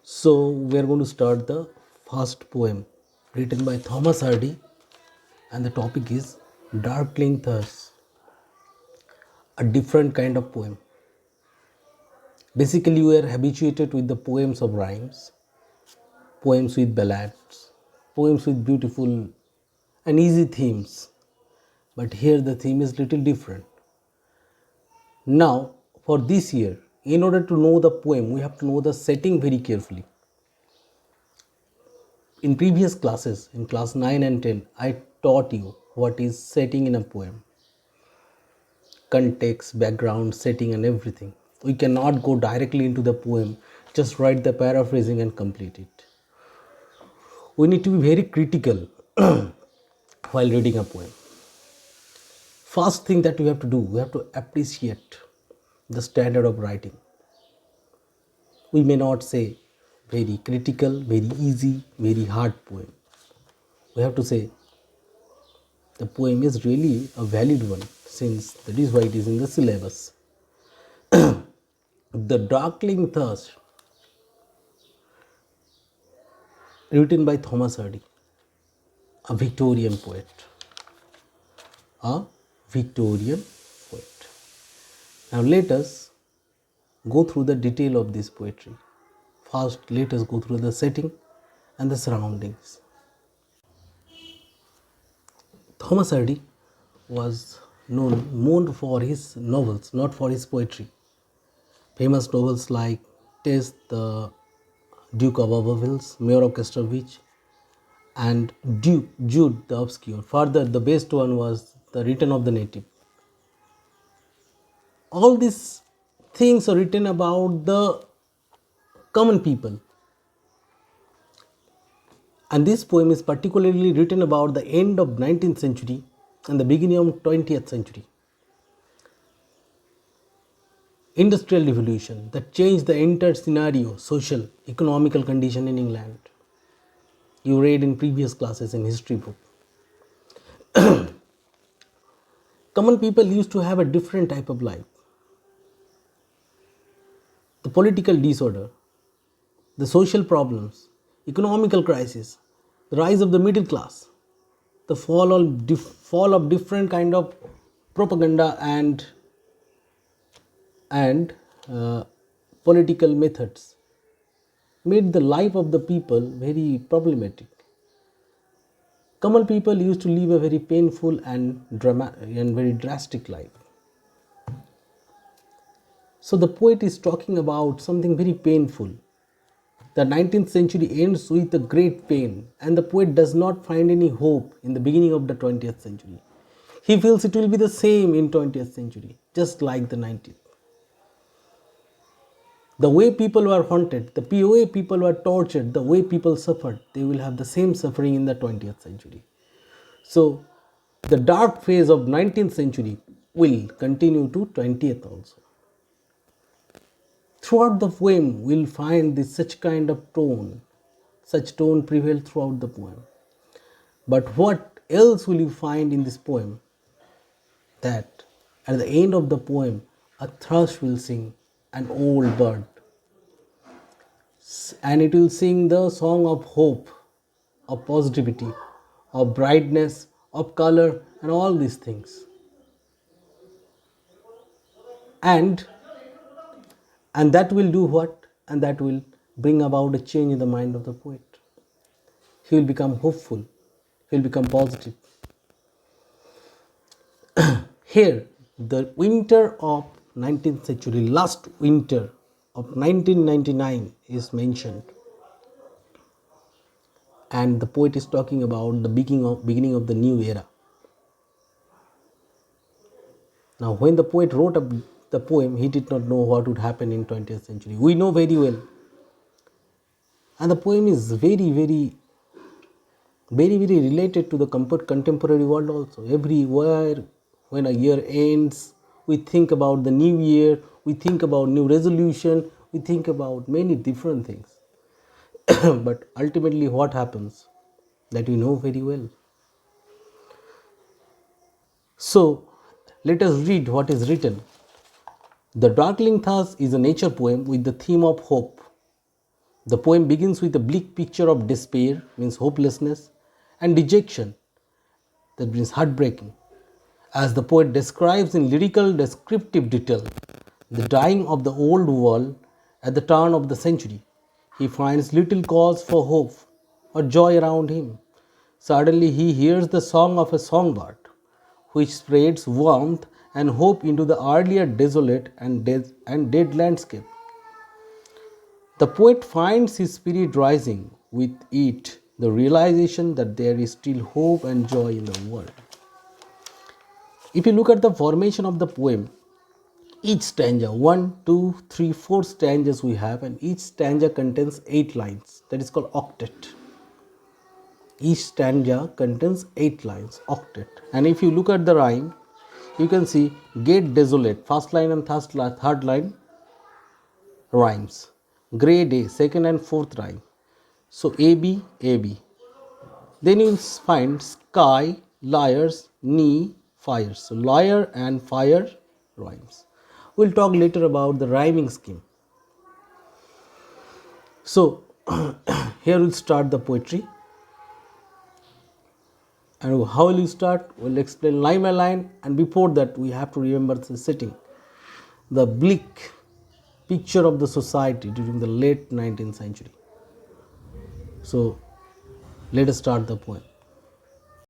So we are going to start the first poem written by Thomas Hardy, and the topic is Darkling Thrush, a different kind of poem. Basically, we are habituated with the poems of rhymes, poems with ballads, poems with beautiful and easy themes. But here the theme is little different. Now, for this year, in order to know the poem, we have to know the setting very carefully. In previous classes, in class 9 and 10, I taught you what is setting in a poem. Context, background, setting and everything. We cannot go directly into the poem, just write the paraphrasing and complete it. We need to be very critical while reading a poem. First thing that we have to do, we have to appreciate the standard of writing. We may not say very critical, very easy, very hard poem. We have to say the poem is really a valid one, since that is why it is in the syllabus. The Darkling Thrush, written by Thomas Hardy, a Victorian poet. A Victorian poet. Now let us go through the detail of this poetry. First, let us go through the setting and the surroundings. Thomas Hardy was known for his novels, not for his poetry. Famous novels like Tess, the Duke of Aberville's, Mayor of Casterbridge, and Jude the Obscure. Further, the best one was The Return of the Native. All these things are written about the common people. And this poem is particularly written about the end of 19th century and the beginning of 20th century. Industrial revolution that changed the entire scenario, social, economical condition in England. You read in previous classes in history book. Common people used to have a different type of life. The political disorder, the social problems, economical crisis, the rise of the middle class, the fall of different kind of propaganda and political methods made the life of the people very problematic. Common people used to live a very painful and very drastic life. So the poet is talking about something very painful. The 19th century ends with a great pain, and the poet does not find any hope in the beginning of the 20th century. He feels it will be the same in 20th century, just like the 19th. The way people were haunted, the way people were tortured, the way people suffered, they will have the same suffering in the 20th century. So the dark phase of 19th century will continue to 20th also. Throughout the poem, we'll find such kind of tone. Such tone prevail throughout the poem. But what else will you find in this poem? That at the end of the poem, a thrush will sing, an old bird. And it will sing the song of hope, of positivity, of brightness, of color, and all these things. And that will do what? And that will bring about a change in the mind of the poet. He will become hopeful. He will become positive. Here, the winter of 19th century, last winter of 1999 is mentioned. And the poet is talking about the beginning of the new era. Now, when the poet wrote the poem, he did not know what would happen in 20th century. We know very well. And the poem is very related to the contemporary world also. Everywhere, when a year ends, we think about the new year, we think about new resolution, we think about many different things. But ultimately what happens? That we know very well. So, let us read what is written. The Darkling Thrush is a nature poem with the theme of hope. The poem begins with a bleak picture of despair, means hopelessness, and dejection, that means heartbreaking. As the poet describes in lyrical descriptive detail the dying of the old world at the turn of the century, he finds little cause for hope or joy around him. Suddenly he hears the song of a songbird, which spreads warmth and hope into the earlier desolate and dead landscape. The poet finds his spirit rising with it, the realization that there is still hope and joy in the world. If you look at the formation of the poem, each stanza, one, two, three, four stanzas we have, and each stanza contains 8 lines. That is called octet. Each stanza contains 8 lines, octet. And if you look at the rhyme, you can see get desolate, first line and third line rhymes. Grey day, second and fourth rhyme. So AB, AB. Then you find sky, liars, knee, fires. So liar and fire rhymes. We'll talk later about the rhyming scheme. So here we'll start the poetry. And how will you start? We'll explain line by line, and before that we have to remember the setting. The bleak picture of the society during the late 19th century. So let us start the poem.